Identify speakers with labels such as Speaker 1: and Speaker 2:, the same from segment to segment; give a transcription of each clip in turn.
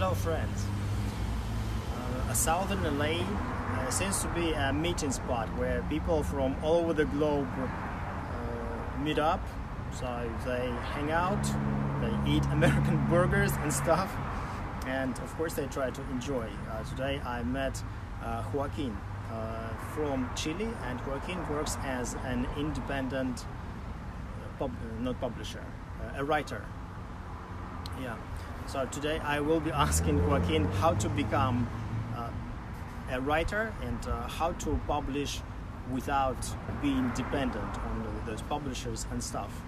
Speaker 1: Hello friends. A southern LA seems to be a meeting spot where people from all over the globe meet up. So they hang out, they eat American burgers and stuff, and of course they try to enjoy. Today I met Joaquín from Chile, and Joaquín works as an independent, not publisher, a writer. Yeah. So today I will be asking Joaquín how to become a writer and how to publish without being dependent on those publishers and stuff.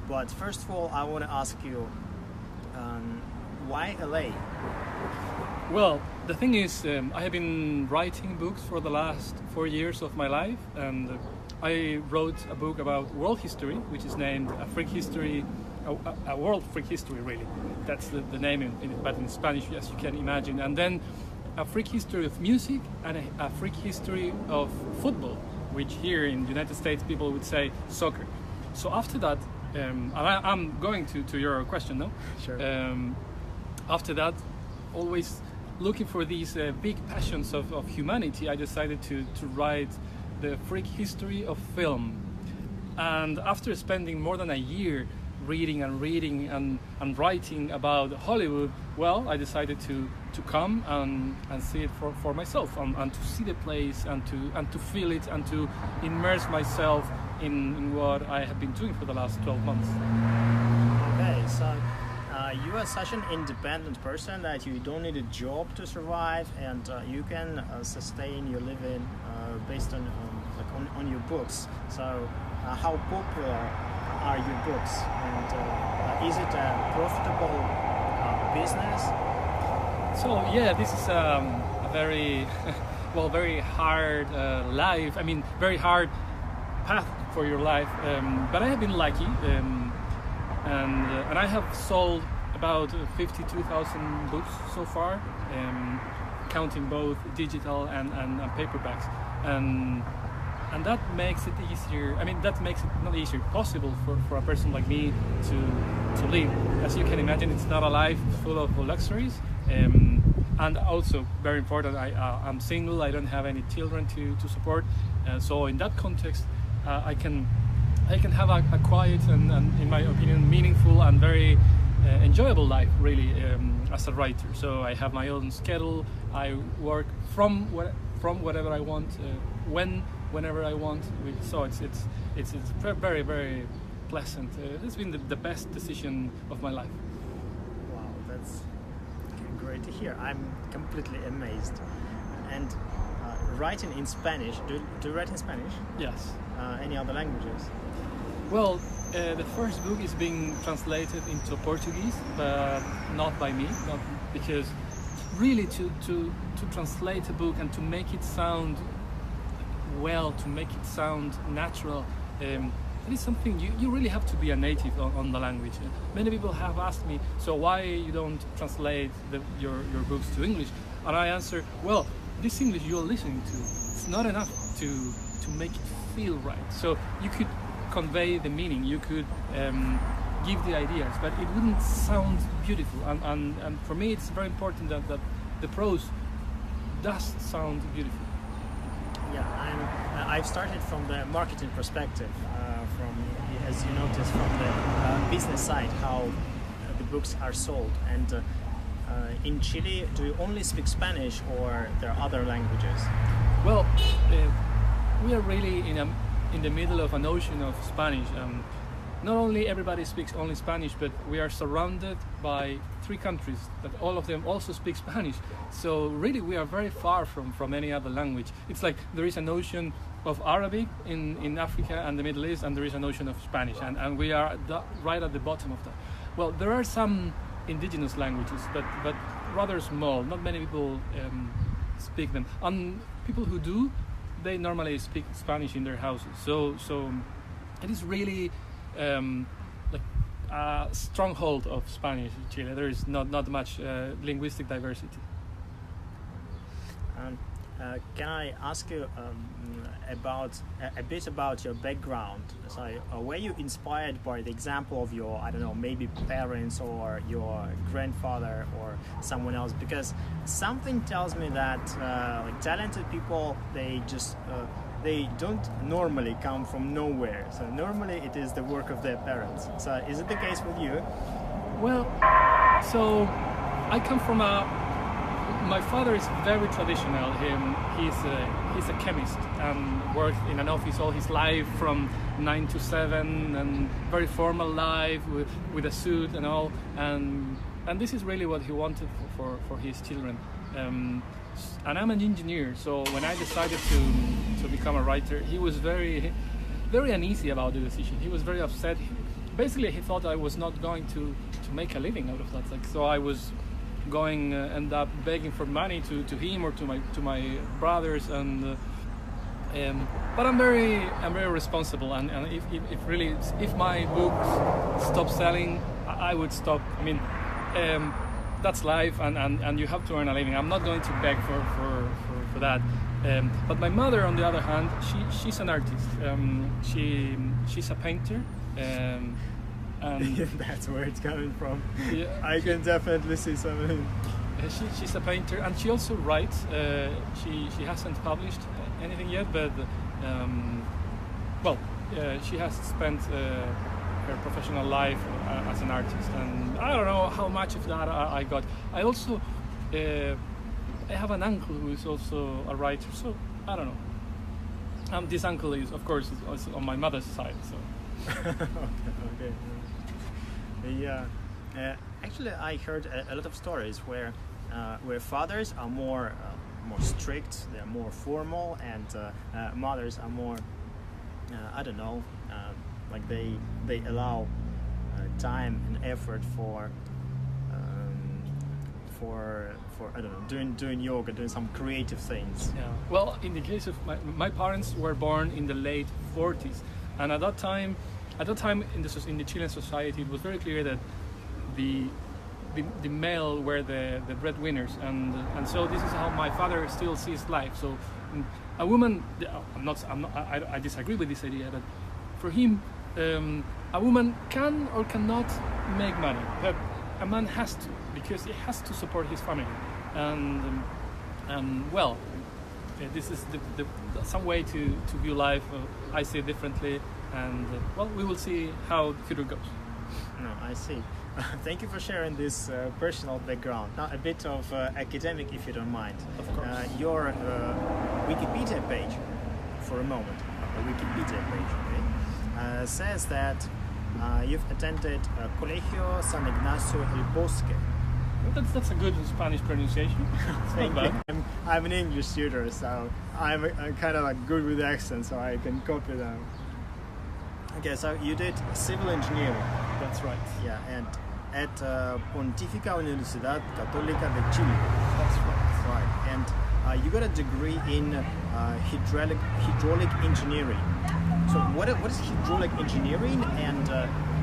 Speaker 1: But first of all, I want to ask you, why LA?
Speaker 2: Well, the thing is, I have been writing books for the last 4 years of my life, and I wrote a book about world history, which is named A Freak History, a World Freak History, really. That's the name in it, but in Spanish, as you can imagine. And then a freak history of music and a freak history of football, which here in the United States people would say soccer. So after that, and I'm going to your question now.
Speaker 1: Sure.
Speaker 2: After that, always looking for these big passions of humanity, I decided to write the freak history of film. And after spending more than a year reading and writing about Hollywood, well, I decided to come and see it for myself, and to see the place and to feel it and to immerse myself in what I have been doing for the last 12 months.
Speaker 1: Okay, so you are such an independent person that you don't need a job to survive, and you can sustain your living based on your books. So how popular are your books, and is it a profitable business?
Speaker 2: So yeah, this is a very very hard life. I mean, very hard path for your life. But I have been lucky, and I have sold about 52,000 books so far, counting both digital and paperbacks, and that makes it easier. I mean, that makes it not easier, possible for a person like me to live. As you can imagine, it's not a life full of luxuries. And also, very important, I'm single, I don't have any children to support. So in that context, I can have a quiet and, in my opinion, meaningful and very enjoyable life, really, as a writer. So I have my own schedule, I work from whatever I want, whenever I want. So it's very, very pleasant. It's been the best decision of my life.
Speaker 1: Wow, that's great to hear. I'm completely amazed. And writing in Spanish, do you write in Spanish?
Speaker 2: Yes.
Speaker 1: Any other languages?
Speaker 2: Well, the first book is being translated into Portuguese, but not by me, not because really to translate a book and to make it sound well, to make it sound natural, that is something you really have to be a native on the language. Many people have asked me, so why you don't translate your books to English? And I answer, well, this English you're listening to, it's not enough to make it feel right. So you could convey the meaning, you could give the ideas, but it wouldn't sound beautiful. And for me, it's very important that the prose does sound beautiful.
Speaker 1: Yeah, I've started from the marketing perspective, as you noticed, from the business side, how the books are sold. And in Chile, do you only speak Spanish, or there are other languages?
Speaker 2: Well, we are really in the middle of an ocean of Spanish. Not only everybody speaks only Spanish, but we are surrounded by 3 countries that all of them also speak Spanish. So really we are very far from any other language. It's like there is an ocean of Arabic in Africa and the Middle East, and there is an ocean of Spanish, and we are right at the bottom of that. Well, there are some indigenous languages, but rather small. Not many people speak them. And people who do, they normally speak Spanish in their houses. So it is really like a stronghold of Spanish in Chile. There is not much linguistic diversity.
Speaker 1: Can I ask you about a bit about your background? So, were you inspired by the example of your, I don't know, maybe parents or your grandfather or someone else? Because something tells me that like talented people, they don't normally come from nowhere. So normally it is the work of their parents. So is it the case with you?
Speaker 2: Well, so I come from my father is very traditional. He's a chemist and worked in an office all his life from 9 to 7 and very formal life with a suit and all. And this is really what he wanted for his children. And I'm an engineer, so when I decided to become a writer, he was very uneasy about the decision. He was very upset. Basically, he thought I was not going to make a living out of that. Like, so I was going end up begging for money to him or to my brothers, but I'm very responsible. And if my books stop selling, I would stop. I mean. That's life, and you have to earn a living. I'm not going to beg for that. But my mother, on the other hand, she's an artist. She's a painter, and
Speaker 1: that's where it's coming from.
Speaker 2: Yeah,
Speaker 1: I can definitely see something.
Speaker 2: She's a painter, and she also writes. She hasn't published anything yet, but she has spent her professional life as an artist, and I don't know how much of that I got. I also I have an uncle who is also a writer, so I don't know. This uncle is, of course, is on my mother's side. So
Speaker 1: okay. Yeah. Actually, I heard a lot of stories where fathers are more strict, they're more formal, and mothers are more I don't know. Like they allow time and effort for I don't know, doing yoga, doing some creative things.
Speaker 2: Yeah. Well, in the case of my parents were born in the late 40s, and at that time in the Chilean society, it was very clear that the male were the breadwinners, and so this is how my father still sees life. So a woman, I disagree with this idea, but for him, a woman can or cannot make money, but a man has to, because he has to support his family. And well, this is some way to view life. I see it differently, and well, we will see how the future goes.
Speaker 1: No, I see. Thank you for sharing this personal background. Now, a bit of academic, if you don't mind.
Speaker 2: Of course.
Speaker 1: Your Wikipedia page, for a moment, a Wikipedia page, okay, says that you've attended Colegio San Ignacio El Bosque.
Speaker 2: That's a good Spanish pronunciation.
Speaker 1: Thank you. I'm an English tutor, so I'm kind of like good with accents, so I can copy them. Okay, so you did civil engineering.
Speaker 2: That's right.
Speaker 1: Yeah, and at Pontificia Universidad Católica de Chile.
Speaker 2: That's right.
Speaker 1: Right, and you got a degree in hydraulic engineering. So what is hydraulic engineering, and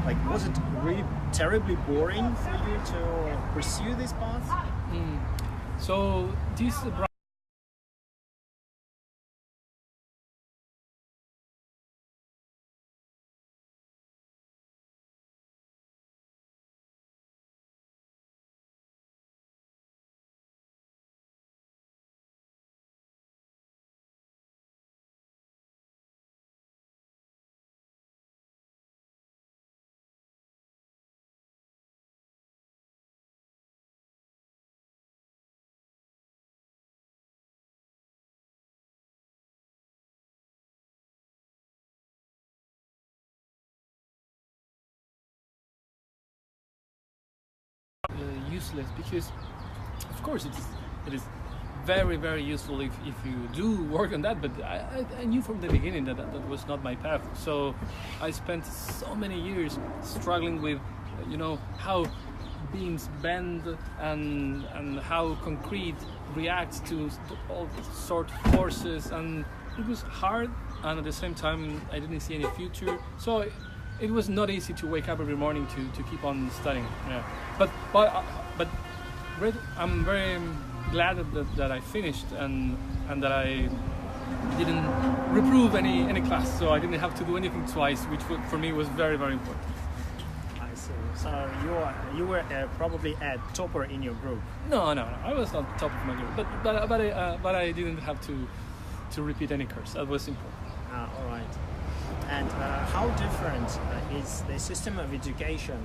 Speaker 1: like, was it really terribly boring for you to pursue this path?
Speaker 2: So this useless, because of course it is very, very useful if you do work on that, but I knew from the beginning that was not my path. So I spent so many years struggling with how beams bend and how concrete reacts to all sort of forces, and it was hard, and at the same time I didn't see any future, so it was not easy to wake up every morning to keep on studying. Yeah, but I'm very glad that I finished and that I didn't reprove any class, so I didn't have to do anything twice, which for me was very, very important.
Speaker 1: I see. So you were probably a topper in your group.
Speaker 2: No, I was not top of my group, but I didn't have to repeat any course. That was important.
Speaker 1: All right. And how different is the system of education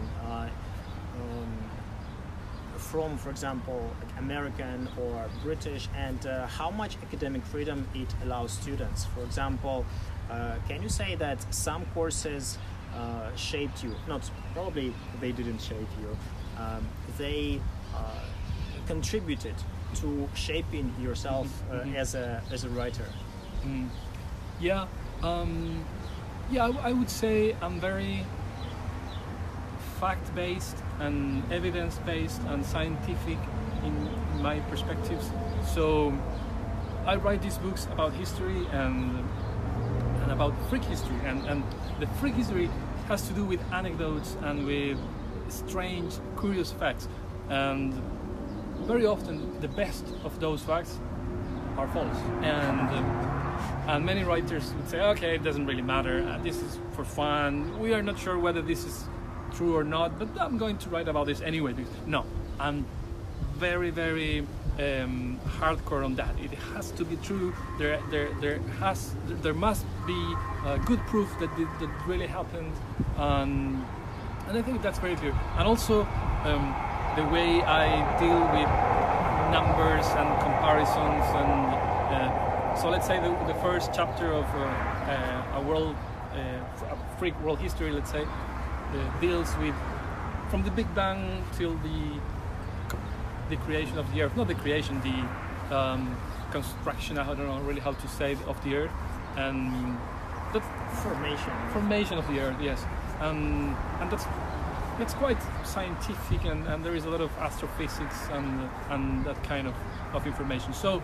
Speaker 1: from, for example, like American or British, and how much academic freedom it allows students? For example, can you say that some courses shaped you? Not probably they didn't shape you. They contributed to shaping yourself as a writer.
Speaker 2: Yeah. I would say I'm very fact-based and evidence-based and scientific in my perspectives. So I write these books about history and about freak history, and the freak history has to do with anecdotes and with strange, curious facts. And very often the best of those facts are false. And many writers would say, okay, it doesn't really matter, this is for fun, we are not sure whether this is true or not, but I'm going to write about this anyway. No, I'm very, very hardcore on that. It has to be true. There must be good proof that that really happened, and I think that's very clear. And also the way I deal with numbers and comparisons, and so let's say the first chapter of a freak world history, let's say, deals with from the Big Bang till the creation of the Earth. Not the creation, the construction, I don't know really how to say, of the Earth, and the formation of the Earth, yes. And that's quite scientific, and there is a lot of astrophysics and that kind of information. So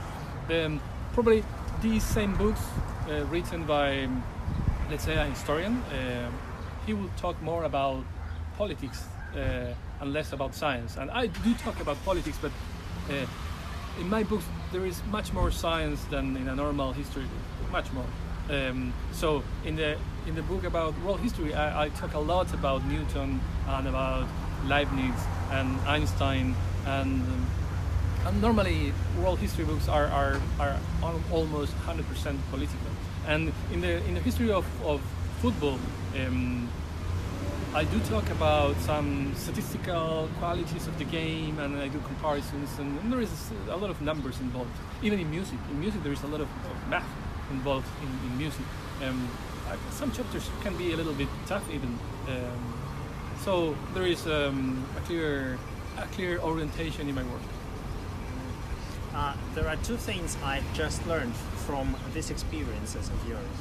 Speaker 2: probably these same books written by, let's say, a historian, he will talk more about politics and less about science. And I do talk about politics, but in my books there is much more science than in a normal history book, much more. So in the book about world history, I talk a lot about Newton and about Leibniz and Einstein, and normally world history books are almost 100% political. And in the history of football, I do talk about some statistical qualities of the game, and I do comparisons, and there is a lot of numbers involved. Even in music there is a lot of math involved in music. Some chapters can be a little bit tough even. So there is a clear orientation in my work.
Speaker 1: There are two things I just learned from these experiences of yours.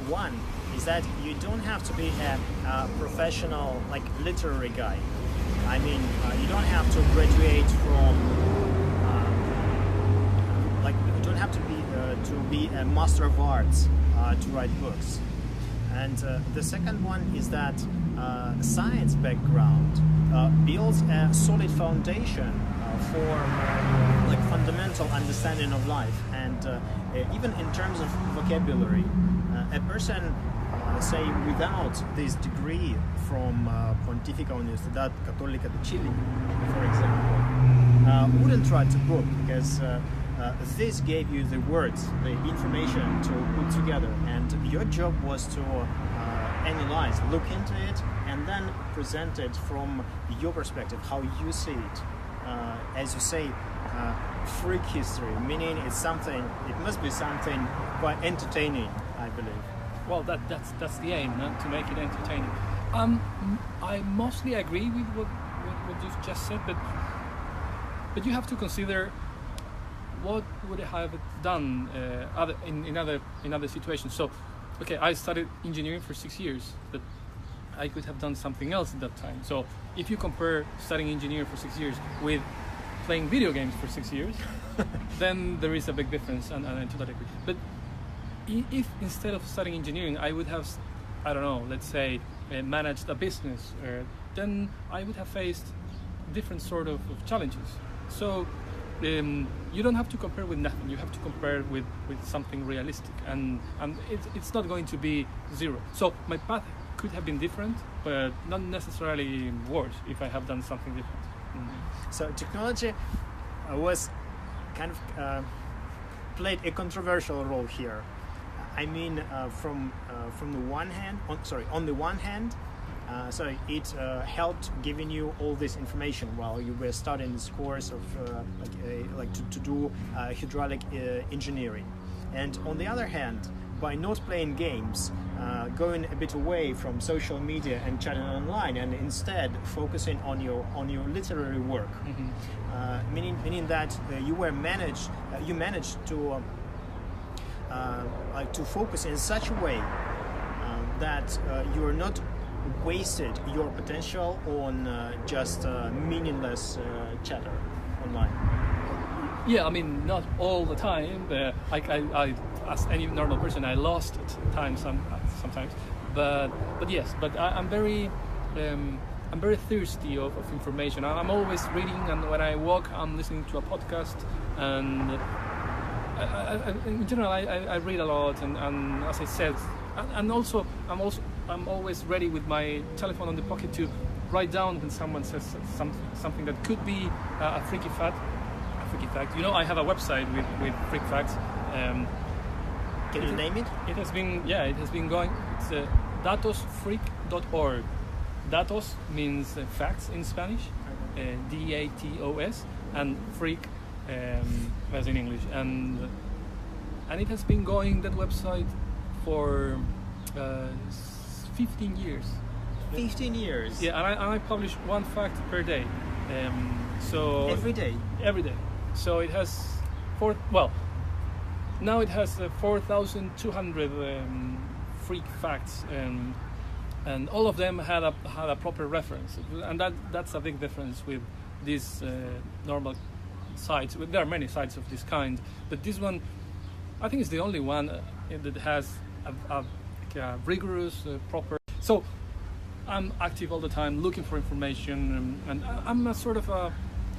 Speaker 1: One is that you don't have to be a professional, like, literary guy. I mean, you don't have to graduate from, you don't have to be a master of arts to write books. And the second one is that science background builds a solid foundation for fundamental understanding of life, and even in terms of vocabulary. A person, say, without this degree from Pontificia Universidad Católica de Chile, for example, wouldn't write a book, because this gave you the words, the information to put together, and your job was to analyze, look into it, and then present it from your perspective, how you see it. As you say, freak history, meaning it must be something quite entertaining, I believe.
Speaker 2: Well, that's the aim, to make it entertaining. I mostly agree with what you've just said, but you have to consider what would I have done in other situations. So, okay, I studied engineering for 6 years, but I could have done something else at that time. So if you compare studying engineering for 6 years with playing video games for 6 years, then there is a big difference, and I totally agree. But if instead of studying engineering I would have, I don't know, let's say managed a business, then I would have faced different sort of challenges. So you don't have to compare with nothing. You have to compare with something realistic, and it's not going to be zero. So my path could have been different, but not necessarily worse if I have done something different.
Speaker 1: So technology was kind of played a controversial role here. I mean, from the one hand, on the one hand, so it helped giving you all this information while you were studying this course of to do hydraulic engineering, and on the other hand, by not playing games, going a bit away from social media and chatting online, and instead focusing on your literary work, meaning that you managed to focus in such a way that you are not wasted your potential on just meaningless chatter online.
Speaker 2: Yeah, I mean, not all the time. I as any normal person, I lost at times sometimes, but yes. But I'm very thirsty of information. I'm always reading, and when I walk, I'm listening to a podcast, and in general, I read a lot, and as I said, and also I'm always ready with my telephone on the pocket to write down when someone says something that could be a freaky fact. You know, I have a website with freak facts.
Speaker 1: Can you name it?
Speaker 2: It has been going. It's datosfreak.org. Datos means facts in Spanish, DATOS, and freak as in English, and it has been going, that website, for 15 years.
Speaker 1: 15 years.
Speaker 2: Yeah, and I publish one fact per day. So
Speaker 1: every day.
Speaker 2: So it has now it has 4,200 freak facts, and all of them had a proper reference, and that's a big difference with these normal sites. There are many sites of this kind, but this one, I think, is the only one that has a rigorous, proper. So I'm active all the time, looking for information, and I'm a sort of a.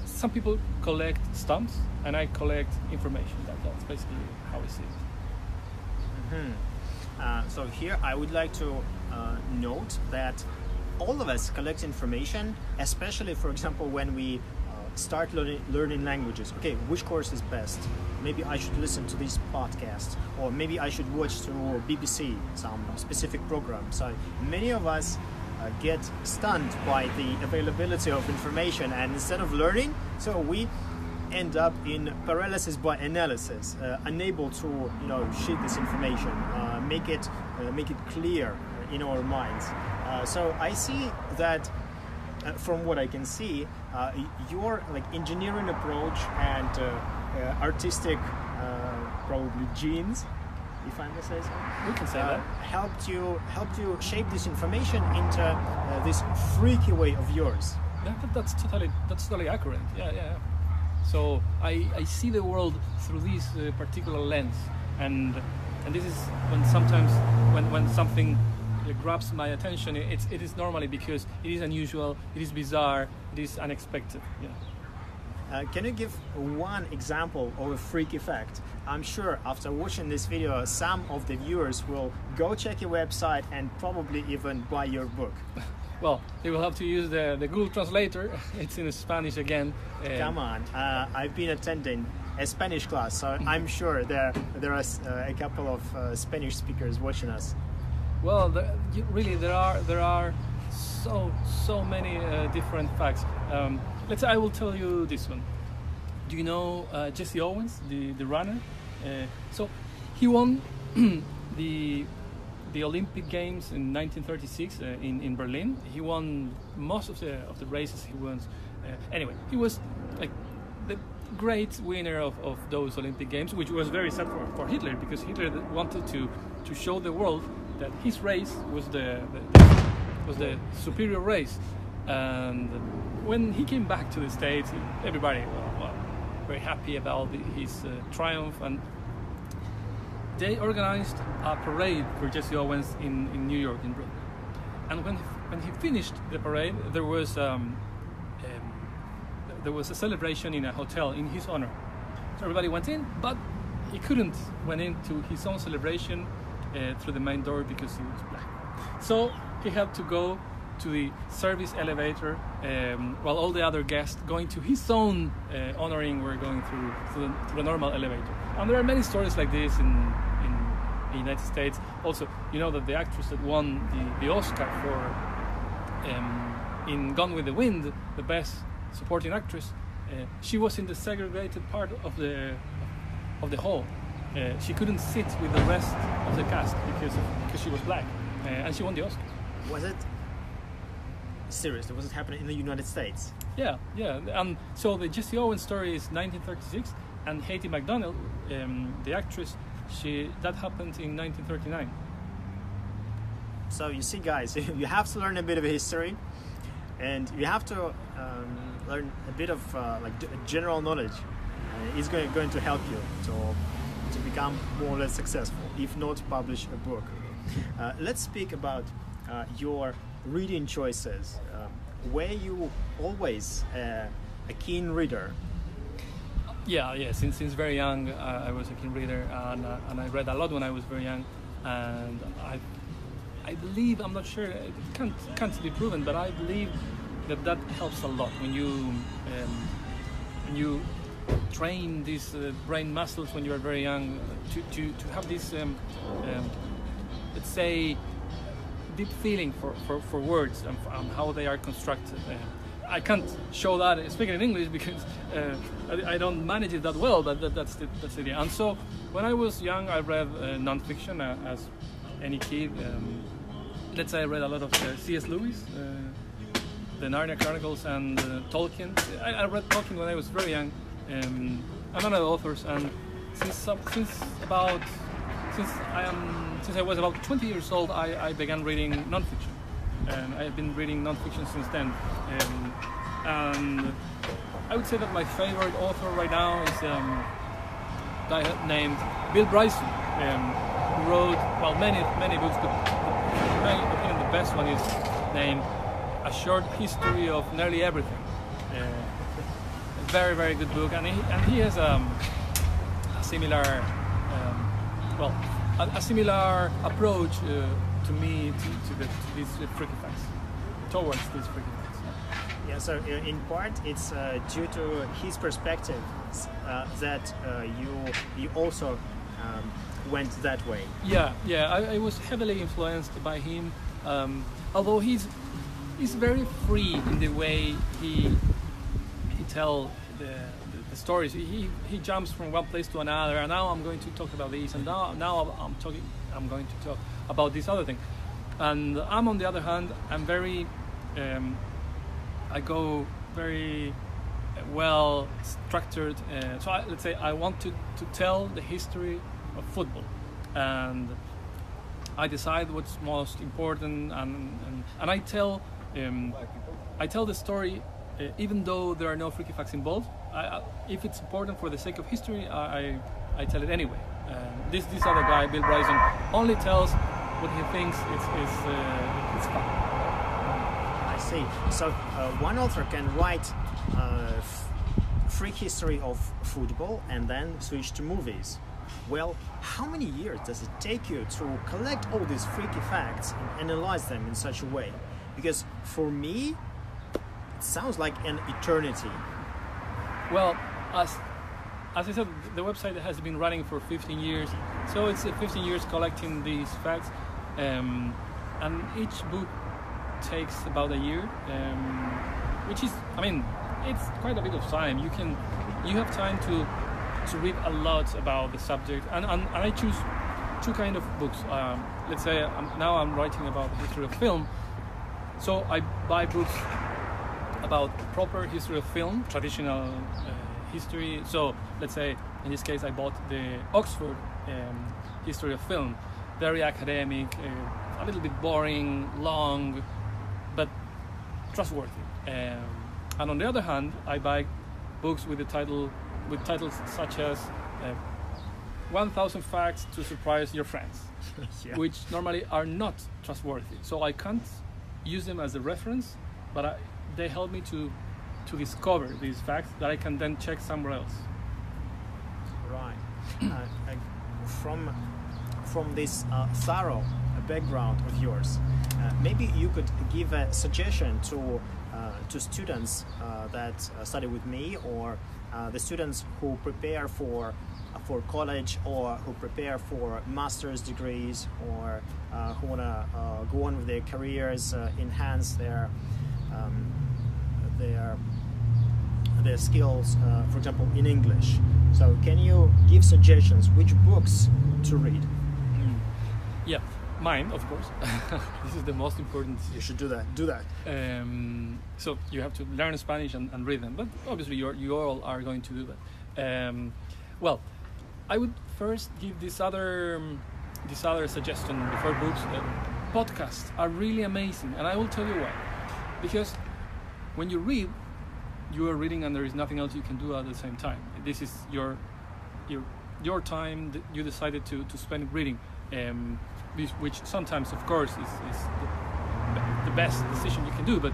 Speaker 2: Some people collect stumps, and I collect information. That's basically how I see it.
Speaker 1: So here I would like to note that all of us collect information, especially, for example, when we start learning languages. Okay, which course is best? Maybe I should listen to this podcast, or maybe I should watch through BBC some specific program. So many of us get stunned by the availability of information, and instead of learning, so we end up in paralysis by analysis, unable to sheet this information, make it clear in our minds. So I see that from what I can see, your engineering approach and artistic probably genes, if I may say so,
Speaker 2: we can say that,
Speaker 1: helped you shape this information into this freaky way of yours.
Speaker 2: Yeah, that's totally accurate. Yeah. So I see the world through this particular lens, and this is when sometimes when something grabs my attention, it is normally because it is unusual, it is bizarre, it is unexpected. Yeah.
Speaker 1: Can you give one example of a freaky fact? I'm sure after watching this video, some of the viewers will go check your website and probably even buy your book.
Speaker 2: Well, they will have to use the Google Translator. It's in Spanish again.
Speaker 1: Come on, I've been attending a Spanish class, so I'm sure there are a couple of Spanish speakers watching us.
Speaker 2: Well, there are so many different facts. Let's say I will tell you this one. Do you know Jesse Owens, the runner? So he won the Olympic Games in 1936 in Berlin. He won most of the races he won. Anyway, he was like the great winner of those Olympic Games, which was very sad for Hitler, because Hitler wanted to show the world that his race was the superior race. And when he came back to the States, everybody was very happy about his triumph, and they organized a parade for Jesse Owens in New York, in Brooklyn. And when he finished the parade, there was there was a celebration in a hotel in his honor. So everybody went in, but he couldn't went into his own celebration through the main door because he was black. So he had to go to the service elevator while all the other guests going to his own honoring were going through the normal elevator. And there are many stories like this in the United States. Also, you know that the actress that won the Oscar for in Gone with the Wind, the best supporting actress, she was in the segregated part of the hall. She couldn't sit with the rest of the cast because she was black, and she won the Oscar.
Speaker 1: Was it seriously? Was it happening in the United States?
Speaker 2: Yeah. And so the Jesse Owens story is 1936, and Haiti McDonald, the actress, that happened in 1939.
Speaker 1: So you see, guys, you have to learn a bit of history, and you have to learn a bit of general knowledge. It's going to help you to become more or less successful, if not publish a book. Let's speak about your reading choices. Were you always a keen reader?
Speaker 2: Yeah. Since very young, I was a keen reader, and I read a lot when I was very young. And I believe, I'm not sure, it can't be proven, but I believe that helps a lot when you train these brain muscles when you are very young to have this let's say deep feeling for words and how they are constructed. I can't show that speaking in English because I don't manage it that well, but that's the idea. And so when I was young, I read non-fiction as any kid. Let's say I read a lot of C.S. Lewis, the Narnia Chronicles, and Tolkien. I read Tolkien when I was very young, and other authors. And since I was about 20 years old, I began reading non-fiction, and I've been reading non-fiction since then. And I would say that my favorite author right now is a guy named Bill Bryson, who wrote many books, but in my opinion the best one is named A Short History of Nearly Everything. A very, very good book, and he has a similar a similar approach to me to these freaky facts, towards these freaky facts.
Speaker 1: Yeah, so in part it's due to his perspective that you also went that way.
Speaker 2: Yeah, I was heavily influenced by him, although he's very free in the way he tell the stories. He jumps from one place to another, and now I'm going to talk about this, and now I'm going to talk about this other thing. And I'm, on the other hand, I'm very I go very well structured. So let's say I want to tell the history of football, and I decide what's most important, and I tell the story even though there are no freaky facts involved. If it's important for the sake of history, I tell it anyway. This other guy, Bill Bryson, only tells what he thinks it's fun.
Speaker 1: I see. So one author can write freak history of football and then switch to movies. Well, how many years does it take you to collect all these freaky facts and analyze them in such a way? Because for me, it sounds like an eternity.
Speaker 2: Well, as I said, the website has been running for 15 years, so it's 15 years collecting these facts, and each book takes about a year, which is, I mean, it's quite a bit of time. You have time to read a lot about the subject, and I choose two kind of books. Let's say now I'm writing about the history of film, so I buy books about proper history of film, traditional history. So let's say in this case I bought the Oxford history of film, very academic, a little bit boring, long, but trustworthy. And on the other hand, I buy books with titles such as 1,000 Facts to Surprise Your Friends, yeah, which normally are not trustworthy. So I can't use them as a reference, but they help me to to discover these facts that I can then check somewhere else.
Speaker 1: Right. From this thorough background of yours, maybe you could give a suggestion to students that study with me, or the students who prepare for college, or who prepare for master's degrees, or who want to go on with their careers, enhance their skills, for example, in English. So can you give suggestions which books to read?
Speaker 2: Yeah, mine, of course. This is the most important.
Speaker 1: You should do that.
Speaker 2: So you have to learn Spanish and read them, but obviously you all are going to do that. Well, I would first give this other suggestion before books. Podcasts are really amazing, and I will tell you why. Because when you read, you are reading, and there is nothing else you can do at the same time. This is your time that you decided to spend reading, which sometimes, of course, is the best decision you can do. But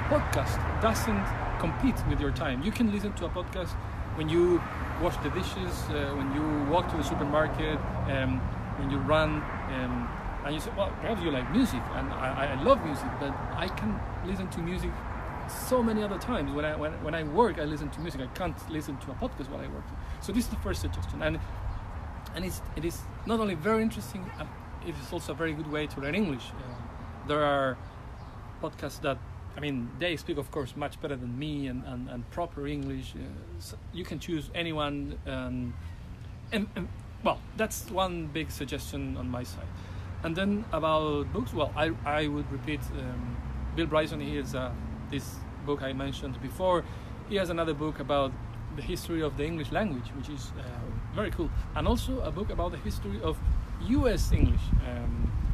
Speaker 2: podcast doesn't compete with your time. You can listen to a podcast when you wash the dishes, when you walk to the supermarket, when you run, and you say, well, perhaps you like music, and I love music, but I can listen to music so many other times. When I work, I listen to music. I can't listen to a podcast while I work. So this is the first suggestion, and it is not only very interesting, it is also a very good way to learn English. There are podcasts that, I mean, they speak, of course, much better than me and proper English. So you can choose anyone, and well, that's one big suggestion on my side. And then about books, well, I would repeat, Bill Bryson, he has this book I mentioned before. He has another book about the history of the English language, which is very cool, and also a book about the history of US English,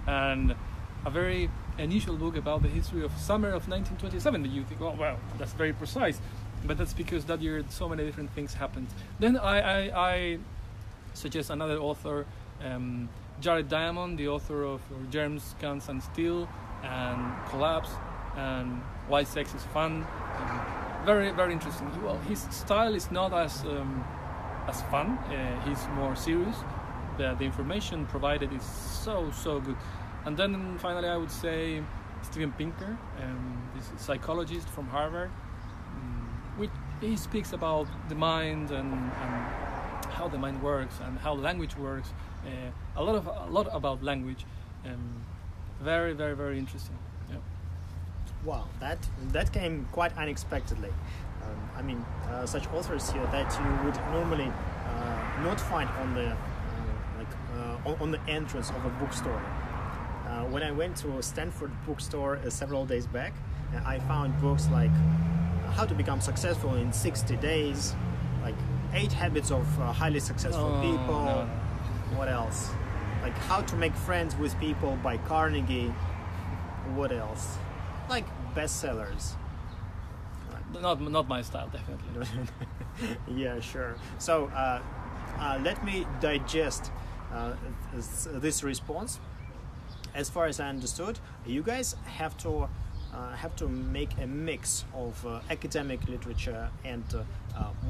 Speaker 2: and a very unusual book about the history of summer of 1927 that you think, oh well, that's very precise, but that's because that year so many different things happened. Then I suggest another author, Jared Diamond, the author of Germs, Guns and Steel and Collapse and Why Sex is Fun. Very, very interesting. Well, his style is not as fun. He's more serious. The information provided is so good. And then finally, I would say Steven Pinker, this psychologist from Harvard, which he speaks about the mind and how the mind works and how language works. A lot about language. Very, very, very interesting. Yeah.
Speaker 1: Wow, that came quite unexpectedly. I mean, such authors here that you would normally not find on the on the entrance of a bookstore. When I went to a Stanford bookstore several days back, I found books like How to Become Successful in 60 Days, like 8 Habits of Highly Successful People.
Speaker 2: No.
Speaker 1: What else? Like How to Make Friends with People by Carnegie. What else? Like bestsellers.
Speaker 2: Not my style, definitely.
Speaker 1: Yeah, sure. So let me digest this response. As far as I understood, you guys have to make a mix of academic literature and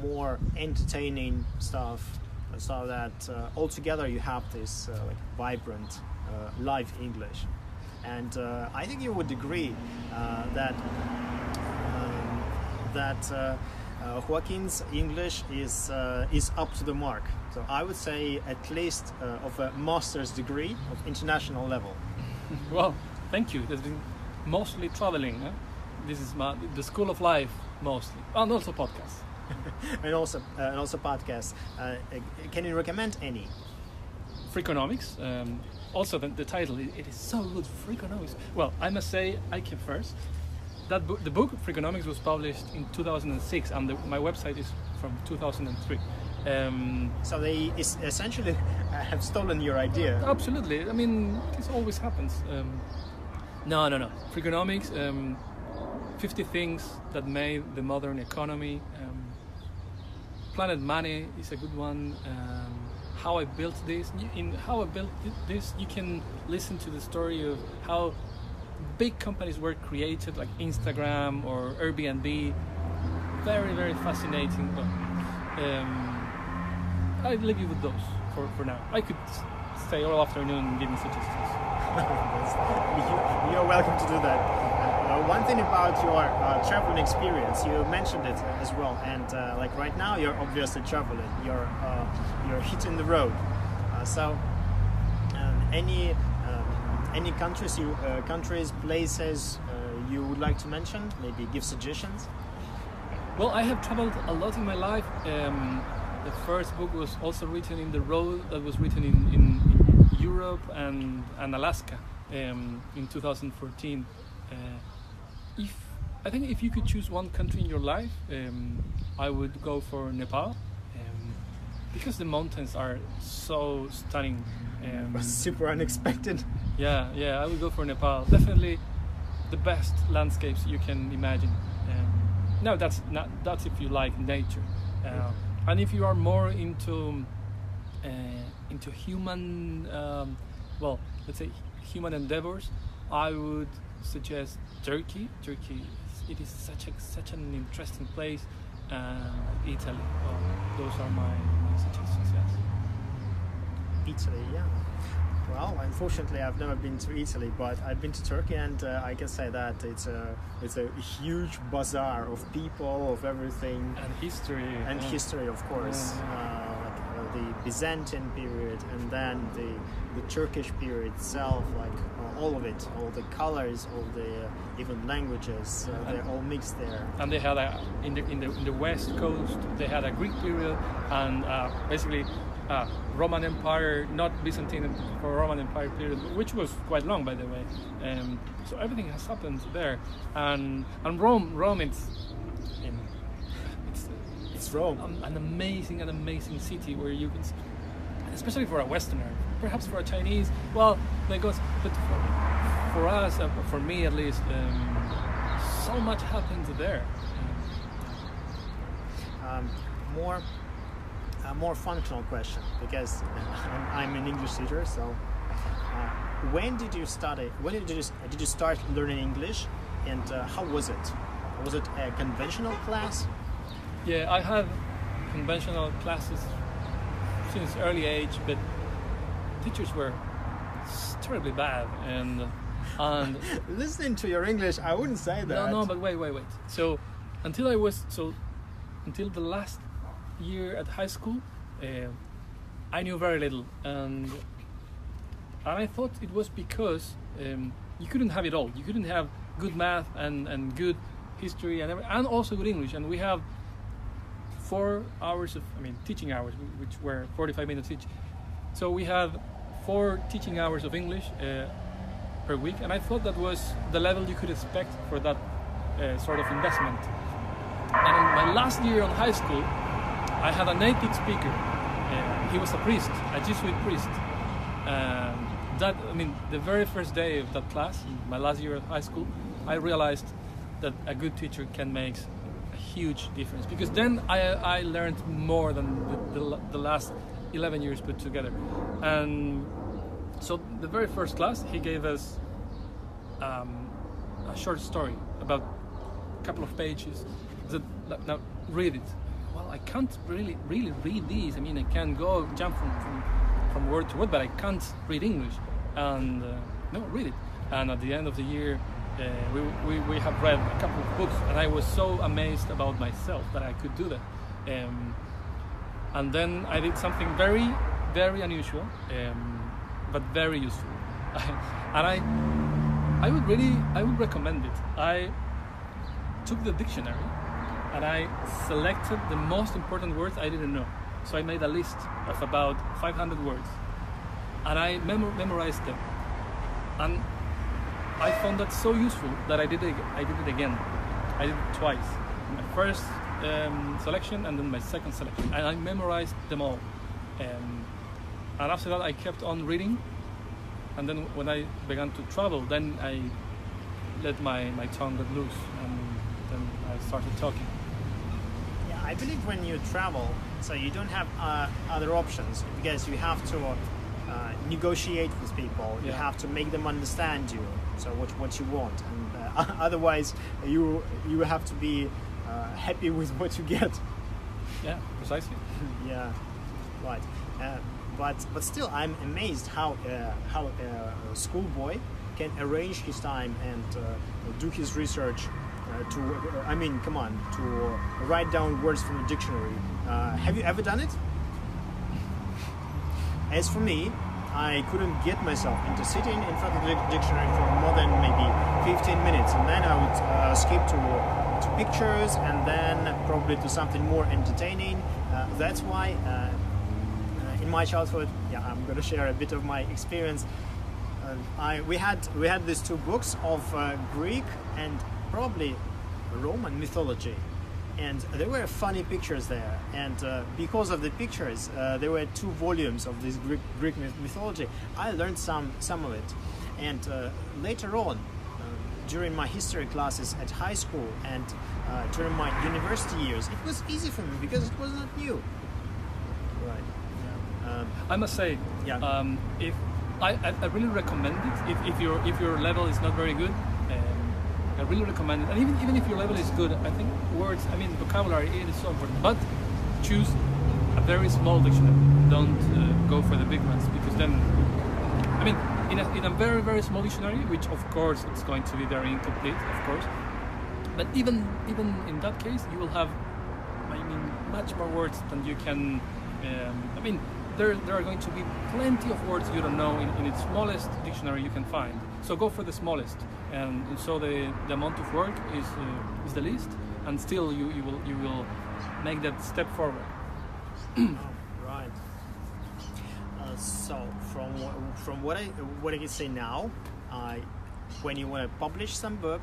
Speaker 1: more entertaining stuff, so that altogether you have this like vibrant live English. And I think you would agree that Joaquin's English is up to the mark. So I would say at least of a master's degree of international level.
Speaker 2: Well, thank you. There's been mostly traveling. Huh? This is the school of life mostly, and also podcasts.
Speaker 1: and also podcasts. Can you recommend any?
Speaker 2: Freakonomics. Also, the title, it is so good. Freakonomics. Well, I must say, I came first. That book, the book Freakonomics, was published in 2006, and my website is from 2003.
Speaker 1: So they essentially have stolen your idea.
Speaker 2: Absolutely. I mean, this always happens. No. Freakonomics, 50 Things That Made the Modern Economy. Planet Money is a good one. How I Built This. In How I Built This, you can listen to the story of how big companies were created, like Instagram or Airbnb. Very, very fascinating. But I leave you with those for now. I could stay all afternoon giving suggestions.
Speaker 1: You're welcome to do that. One thing about your traveling experience, you mentioned it as well, and like right now you're obviously traveling. You're hitting the road. So any countries, places you would like to mention? Maybe give suggestions.
Speaker 2: Well, I have traveled a lot in my life. The first book was also written in the road. That was written in Europe and Alaska in 2014. I think if you could choose one country in your life, I would go for Nepal, because the mountains are so stunning.
Speaker 1: Super unexpected.
Speaker 2: Yeah, I would go for Nepal. Definitely the best landscapes you can imagine. No, that's if you like nature, and if you are more into human, well, let's say human endeavors, I would suggest Turkey. It is such an interesting place. Italy. Those are my suggestions. Yes.
Speaker 1: Italy, yeah. Well, unfortunately, I've never been to Italy, but I've been to Turkey, and I can say that it's a huge bazaar of people, of everything,
Speaker 2: and history.
Speaker 1: And history, of course, like the Byzantine period, and then the Turkish period itself, like all of it, all the colors, all the even languages, they're all mixed there.
Speaker 2: And they had in the west coast, they had a Greek period, and basically. Roman Empire, not Byzantine, for Roman Empire period, which was quite long, by the way. So everything has happened there, and Rome, it's
Speaker 1: Rome,
Speaker 2: an amazing city where you can, especially for a Westerner, perhaps for a Chinese, well, but for us, for me at least, so much happens there.
Speaker 1: A more functional question, because I'm an English teacher. So, when did you study? When did you start learning English, and how was it? Was it a conventional class?
Speaker 2: Yeah, I had conventional classes since early age, but teachers were terribly bad, and
Speaker 1: listening to your English, I wouldn't say that.
Speaker 2: No, but wait. So until the last year at high school, I knew very little, and I thought it was because you couldn't have it all. You couldn't have good math and good history and also good English. And we have 4 hours of teaching hours, which were 45 minutes each. So we have 4 teaching hours of English per week, and I thought that was the level you could expect for that sort of investment. And in my last year on high school, I had a native speaker. He was a priest, a Jesuit priest. The very first day of that class, my last year of high school, I realized that a good teacher can make a huge difference. Because then I learned more than the last 11 years put together. And so the very first class, he gave us a short story about a couple of pages. He said, now read it. Well, I can't really read these. I can jump from word to word, but I can't read English. And no, read it. And at the end of the year, we have read a couple of books, and I was so amazed about myself that I could do that. And then I did something very, very unusual, but very useful. And I would recommend it. I took the dictionary, and I selected the most important words I didn't know. So I made a list of about 500 words, and I memorized them. And I found that so useful that I did it again. I did it twice. My first selection and then my second selection, and I memorized them all. And after that, I kept on reading. And then when I began to travel, then I let my tongue get loose, and then I started talking.
Speaker 1: I believe when you travel, so you don't have other options, because you have to negotiate with people. You have to make them understand you. So what you want, and otherwise you have to be happy with what you get.
Speaker 2: Yeah, precisely.
Speaker 1: Yeah, right. But still, I'm amazed how a schoolboy can arrange his time and do his research to write down words from the dictionary. Have you ever done it? As for me, I couldn't get myself into sitting in front of the dictionary for more than maybe 15 minutes, and then I would skip to pictures, and then probably to something more entertaining. That's why in my childhood, I'm going to share a bit of my experience. We had these two books of Greek and probably Roman mythology, and there were funny pictures there, and because of the pictures there were 2 volumes of this Greek mythology. I learned some of it, and later on during my history classes at high school and during my university years, it was easy for me because it was not new. Right.
Speaker 2: I must say, if I really recommend it if your level is not very good. I really recommend it, and even if your level is good, I think words, vocabulary, it is so important. But choose a very small dictionary. Don't go for the big ones, because then, in a very, very small dictionary, which of course it's going to be very incomplete, of course. But even in that case, you will have, much more words than you can. There are going to be plenty of words you don't know in its smallest dictionary you can find. So go for the smallest, and so the amount of work is the least, and still you will make that step forward.
Speaker 1: Right. So from what I can say now, when you want to publish some book,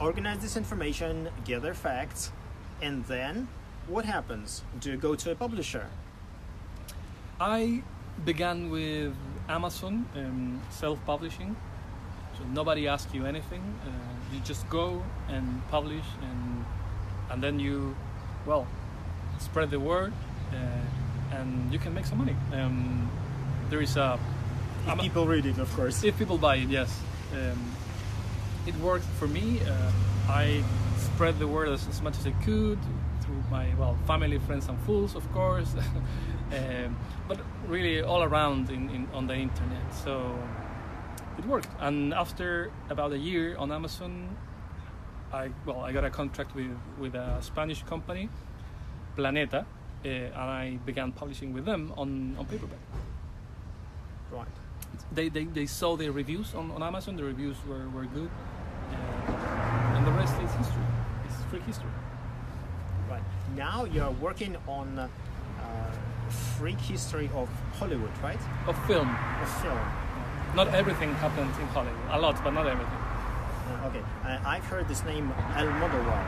Speaker 1: organize this information, gather facts, and then what happens? Do you go to a publisher?
Speaker 2: I began with Amazon, self-publishing, so nobody asks you anything. You just go and publish, and then you, spread the word, and you can make some money. There is
Speaker 1: if people read it, of course.
Speaker 2: If people buy it, yes. It worked for me. I spread the word as much as I could through my family, friends, and fools, of course. But really all around on the internet, so it worked. And after about a year on Amazon, I got a contract with a Spanish company, Planeta, and I began publishing with them on paperback.
Speaker 1: Right.
Speaker 2: They saw the reviews on Amazon. The reviews were good, and the rest is history. It's freak history.
Speaker 1: Right. Now you're working on freak history of Hollywood, right?
Speaker 2: Of film.
Speaker 1: Of film.
Speaker 2: Not everything happens in Hollywood. A lot, but not everything.
Speaker 1: Okay. I've heard this name Almodovar.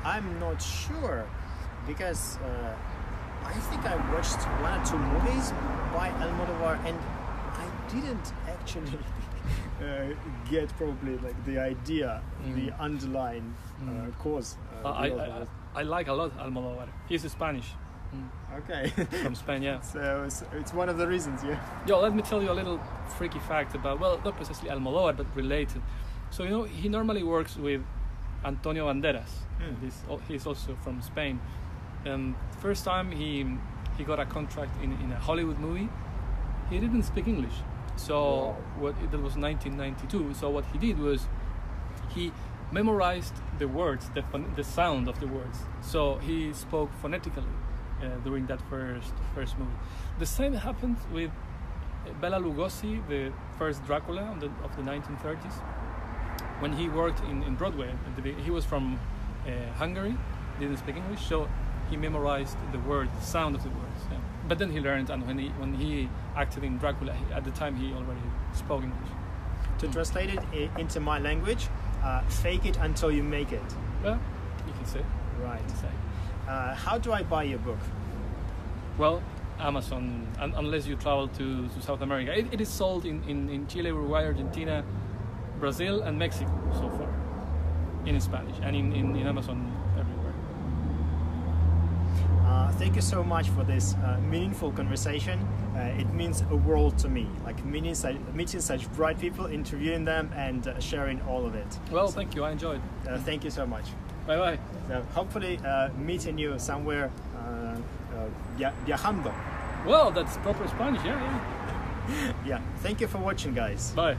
Speaker 1: I'm not sure because I think I watched 1 or 2 movies by Almodovar, and I didn't actually get probably the idea, the underlying cause.
Speaker 2: I like a lot Almodovar. He's Spanish.
Speaker 1: Okay.
Speaker 2: From Spain, yeah.
Speaker 1: So it's one of the reasons, yeah.
Speaker 2: Yo, let me tell you a little freaky fact about, not precisely Almodovar, but related. So, he normally works with Antonio Banderas. He's also from Spain. And first time he got a contract in a Hollywood movie, he didn't speak English. So that was 1992. So what he did was he memorized the words, the sound of the words. So he spoke phonetically during that first movie. The same happened with Bela Lugosi, the first Dracula of the 1930s. When he worked in Broadway, he was from Hungary, didn't speak English, so he memorized the sound of the words. Yeah. But then he learned, and when he acted in Dracula, at the time he already spoke English.
Speaker 1: To translate it into my language, fake it until you make it.
Speaker 2: Well, you can say.
Speaker 1: Right. How do I buy your book?
Speaker 2: Well, Amazon, unless you travel to South America. It is sold in Chile, Uruguay, Argentina, Brazil, and Mexico so far, in Spanish, and in Amazon everywhere.
Speaker 1: Thank you so much for this meaningful conversation. It means a world to me. Like meeting such bright people, interviewing them, and sharing all of it.
Speaker 2: Well, thank you. I enjoyed.
Speaker 1: Thank you so much.
Speaker 2: Bye bye.
Speaker 1: So hopefully meeting you somewhere viajando.
Speaker 2: Well, that's proper Spanish. Yeah.
Speaker 1: Yeah. Thank you for watching, guys.
Speaker 2: Bye.